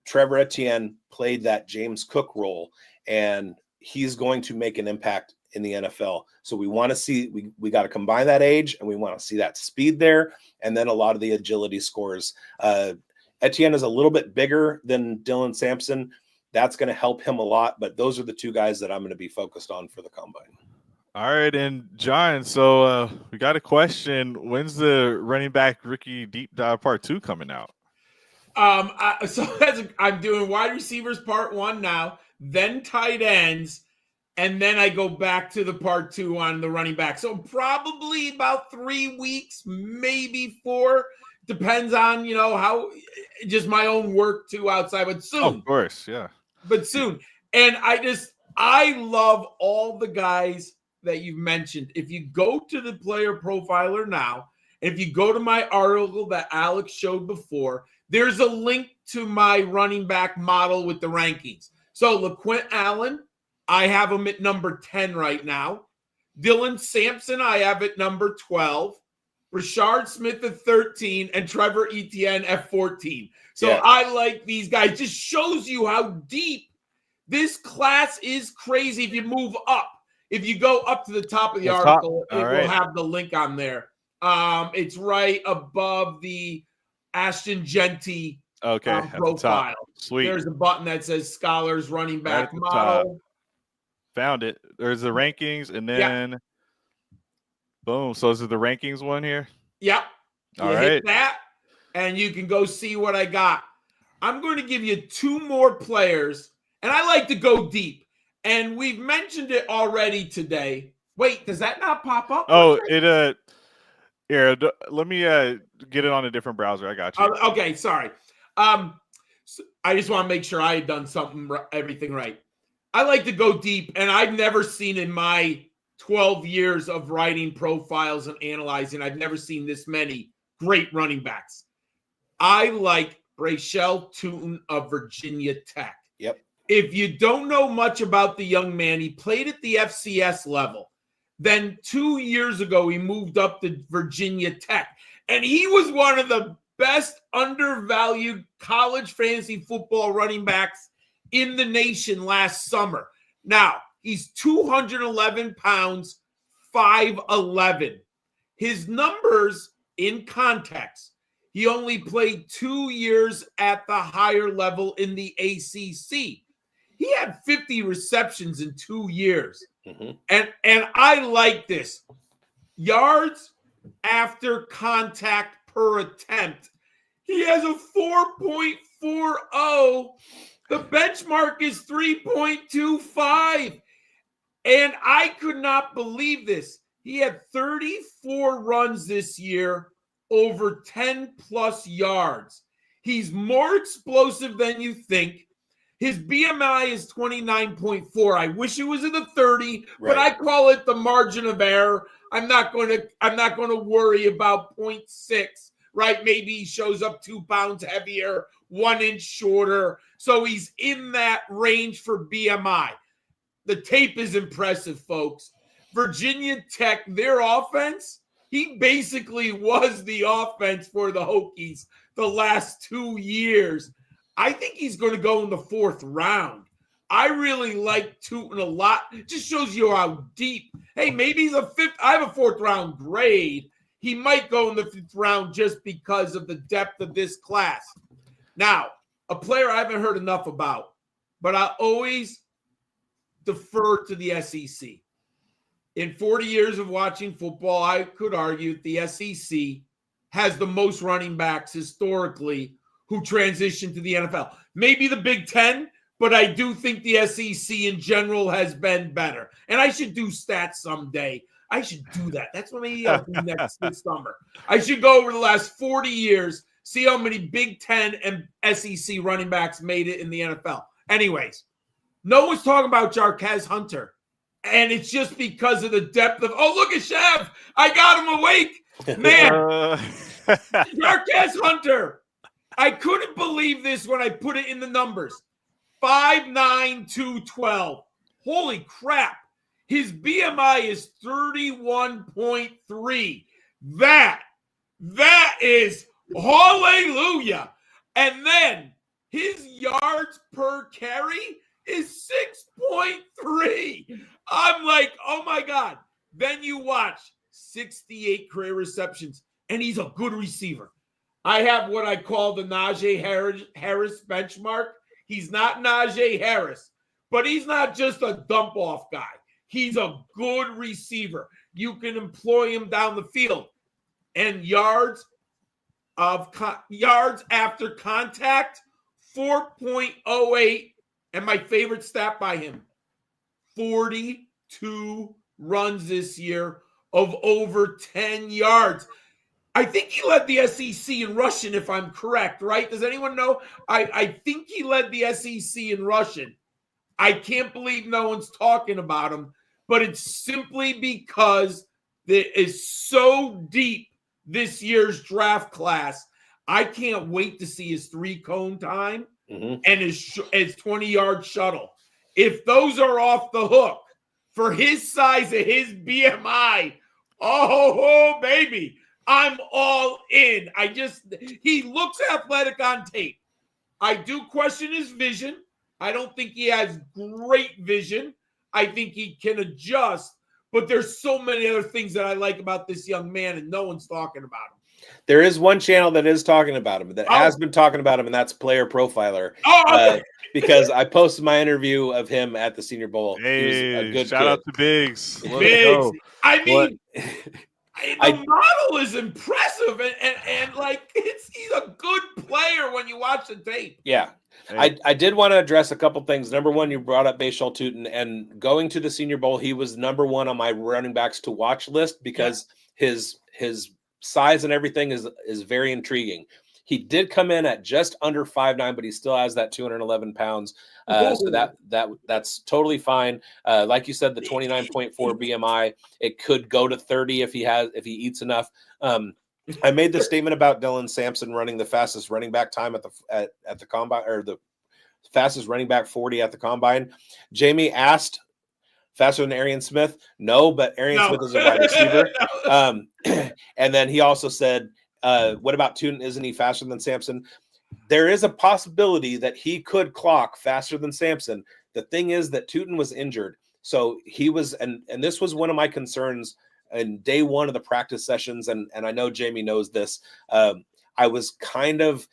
Trevor Etienne played that James Cook role, and he's going to make an impact in the NFL. So we want to see, we got to combine that age, and we want to see that speed there, and then a lot of the agility scores. Etienne is a little bit bigger than Dylan Sampson. That's going to help him a lot, but those are the two guys that I'm going to be focused on for the Combine. All right, and John, so we got a question. When's the running back rookie deep dive part 2 coming out? I'm doing wide receivers part 1 now. then tight ends, and then I go back to the part 2 on the running back. So probably about 3 weeks, maybe 4. Depends on, how just my own work too outside, but soon. Of course, yeah. But soon. And I love all the guys that you've mentioned. If you go to the player profiler now, if you go to my article that Alex showed before, there's a link to my running back model with the rankings. So LaQuint Allen, I have him at number 10 right now. Dylan Sampson, I have at number 12. Rashard Smith at 13 and Trevor Etienne at 14. So Yeah. I like these guys. Just shows you how deep this class is crazy. If you move up, if you go up to the top of the article, it will have the link on there. It's right above the Ashton Genty profile. Sweet. There's a button that says Scholars Running Back Model. Found it. There's the rankings, and then boom. So is it the rankings one here? Yep. All you right. hit that, and you can go see what I got. I'm going to give you 2 more players, and I like to go deep. And we've mentioned it already today. Wait, does that not pop up? Oh, it here. Let me get it on a different browser. I got you. Okay, sorry. So I just want to make sure I had done everything right. I like to go deep, and I've never seen in my 12 years of writing profiles and analyzing, I've never seen this many great running backs. I like Brayshell Tootin of Virginia Tech. Yep. If you don't know much about the young man, he played at the FCS level. Then 2 years ago, he moved up to Virginia Tech, and he was one of the best undervalued college fantasy football running backs in the nation last summer. Now, he's 211 pounds, 5'11". His numbers in context, he only played 2 years at the higher level in the ACC. He had 50 receptions in 2 years. Mhm. And I like this. Yards after contact per attempt. He has a 4.40. The benchmark is 3.25. And I could not believe this. He had 34 runs this year, over 10 plus yards. He's more explosive than you think. His BMI is 29.4. I wish it was in the 30, but I call it the margin of error. I'm not going to worry about 0.6, right? Maybe he shows up 2 pounds heavier, 1 inch shorter. So he's in that range for BMI. The tape is impressive, folks. Virginia Tech, their offense, he basically was the offense for the Hokies the last 2 years. I think he's going to go in the 4th round. I really like Tootin a lot. It just shows you how deep. Hey, maybe he's a 5th. I have a 4th round grade. He might go in the 5th round just because of the depth of this class. Now, a player I haven't heard enough about, but I always defer to the SEC. In 40 years of watching football, I could argue the SEC has the most running backs historically who transitioned to the NFL. Maybe the Big Ten, but I do think the SEC in general has been better. And I should do stats someday. I should do that. That's what maybe I'll do this summer. I should go over the last 40 years, see how many Big Ten and SEC running backs made it in the NFL. Anyways, no one's talking about Jarquez Hunter. And it's just because of the depth of, look at Chev. I got him awake. Man, Jarquez Hunter. I couldn't believe this when I put it in the numbers. 5'9", 212. Holy crap. His BMI is 31.3. That is hallelujah. And then his yards per carry is 6.3. I'm like, oh my God. Then you watch 68 career receptions, and he's a good receiver. I have what I call the Najee Harris benchmark. He's not Najee Harris, but he's not just a dump-off guy. He's a good receiver. You can employ him down the field. And yards after contact, 4.08 And my favorite stat by him, 42 runs this year of over 10 yards. I think he led the SEC in rushing, if I'm correct, right? Does anyone know? I think he led the SEC in rushing. I can't believe no one's talking about him, but it's simply because it is so deep this year's draft class. I can't wait to see his 3-cone time and his 20-yard shuttle. If those are off the hook for his size and his BMI, oh baby, I'm all in. He looks athletic on tape. I do question his vision. I don't think he has great vision. I think he can adjust, but there's so many other things that I like about this young man, and no one's talking about him. There is one channel that is talking about him, that has been talking about him, and that's Player Profiler. Oh, okay. Because I posted my interview of him at the Senior Bowl. Hey, he was a good shout kid. out to Biggs. Biggs. I mean, I- the model is impressive, and like he's a good player when you watch the tape. Yeah. Hey. I did want to address a couple things. Number one, you brought up Bashal Tutin, and going to the Senior Bowl, he was number one on my running backs to watch list because his size and everything is very intriguing. He did come in at just under 5'9", but he still has that 211 pounds. So that's totally fine. Like you said, the 29.4 BMI, it could go to 30 if he eats enough. I made the statement about Dylan Sampson running the fastest running back time at the combine, or the fastest running back 40 at the combine. Jamie asked, faster than Arian Smith? No, but Arian Smith is a wide receiver. And then he also said, what about Tutin? Isn't he faster than Sampson? There is a possibility that he could clock faster than Sampson. The thing is that Tutin was injured. So he was, and this was one of my concerns in day one of the practice sessions. And I know Jamie knows this. I was kind of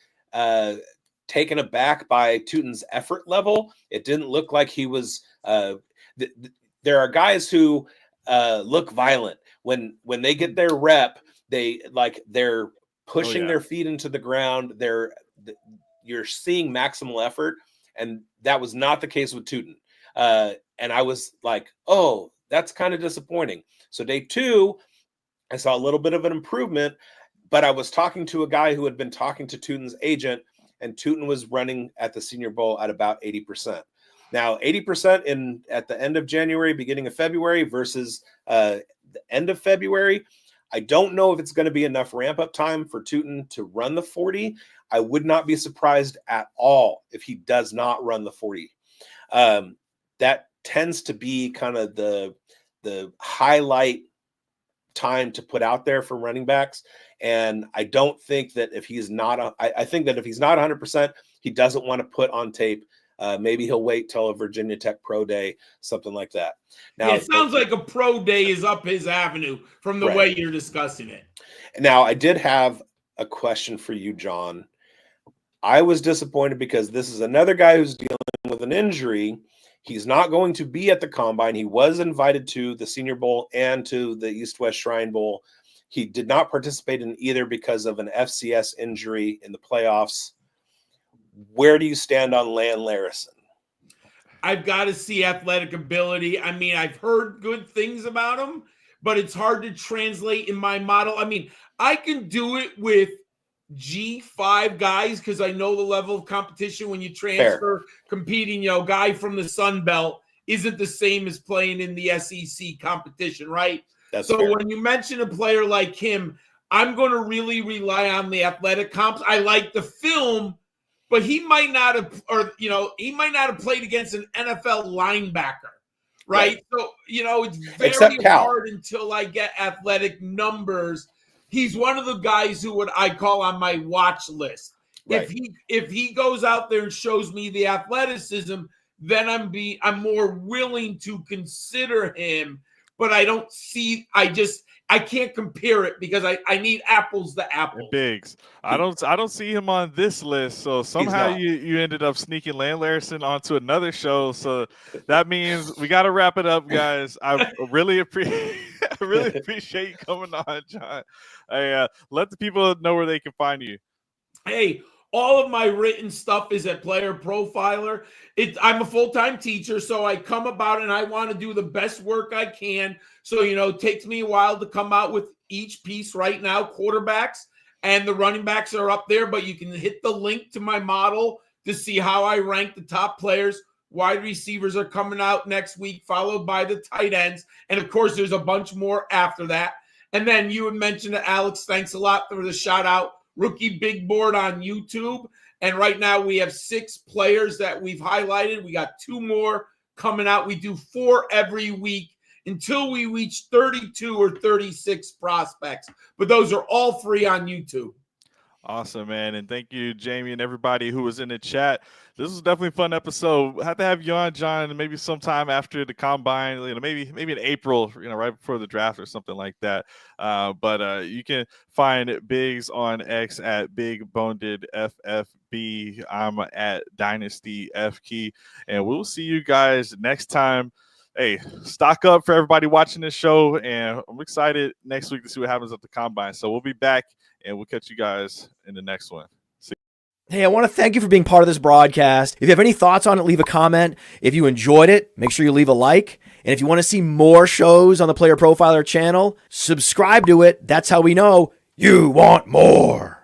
taken aback by Tutin's effort level. It didn't look like he was, there are guys who look violent when they get their rep. They're pushing their feet into the ground. You're seeing maximal effort, and that was not the case with Tutin. And I was like, oh, that's kind of disappointing. So day two, I saw a little bit of an improvement, but I was talking to a guy who had been talking to Tutin's agent, and Tutin was running at the Senior Bowl at about 80%. Now, 80% at the end of January, beginning of February versus the end of February, I don't know if it's going to be enough ramp-up time for Tutin to run the 40. I would not be surprised at all if he does not run the 40. That tends to be kind of the highlight time to put out there for running backs. And I don't think that if he's not, I think that if he's not 100%, he doesn't want to put on tape. Maybe he'll wait till a Virginia Tech Pro Day, something like that. Now, it sounds like a pro day is up his avenue from the way you're discussing it. Now, I did have a question for you, John. I was disappointed because this is another guy who's dealing with an injury. He's not going to be at the combine. He was invited to the Senior Bowl and to the East-West Shrine Bowl. He did not participate in either because of an FCS injury in the playoffs. Where do you stand on Lan Larison? I've got to see athletic ability. I mean, I've heard good things about him, but it's hard to translate in my model. I mean, I can do it with G5 guys because I know the level of competition when you transfer competing, guy from the Sun Belt isn't the same as playing in the SEC competition, right? That's so fair. When you mention a player like him, I'm going to really rely on the athletic comps. I like the film, but he might not have, he might not have played against an NFL linebacker, right? So, it's very hard until I get athletic numbers. He's one of the guys who I call on my watch list. Right. If he goes out there and shows me the athleticism, then I'm more willing to consider him. But I can't compare it because I need apples to apples. Biggs. I don't see him on this list. So somehow you ended up sneaking Lan Larison onto another show. So that means we got to wrap it up, guys. I really appreciate you coming on, John. Let the people know where they can find you. Hey, All of my written stuff is at Player Profiler. I'm a full-time teacher, so I come about and I want to do the best work I can. So, it takes me a while to come out with each piece. Right now, quarterbacks and the running backs are up there, but you can hit the link to my model to see how I rank the top players. Wide receivers are coming out next week, followed by the tight ends. And, of course, there's a bunch more after that. And then you had mentioned it, Alex. Thanks a lot for the shout-out. Rookie Big Board on YouTube. And right now we have 6 players that we've highlighted. We got 2 more coming out. We do 4 every week until we reach 32 or 36 prospects. But those are all free on YouTube. Awesome, man. And thank you, Jamie, and everybody who was in the chat. This was definitely a fun episode. We'll have to have you on, John, maybe sometime after the combine, maybe in April, right before the draft or something like that. But you can find Biggs on X at BigBonedFFB. I'm at Dynasty FK, and we'll see you guys next time. Hey, stock up for everybody watching this show, and I'm excited next week to see what happens at the combine. So we'll be back, and we'll catch you guys in the next one. Hey, I want to thank you for being part of this broadcast. If you have any thoughts on it, leave a comment. If you enjoyed it, make sure you leave a like. And if you want to see more shows on the Player Profiler channel, subscribe to it. That's how we know you want more.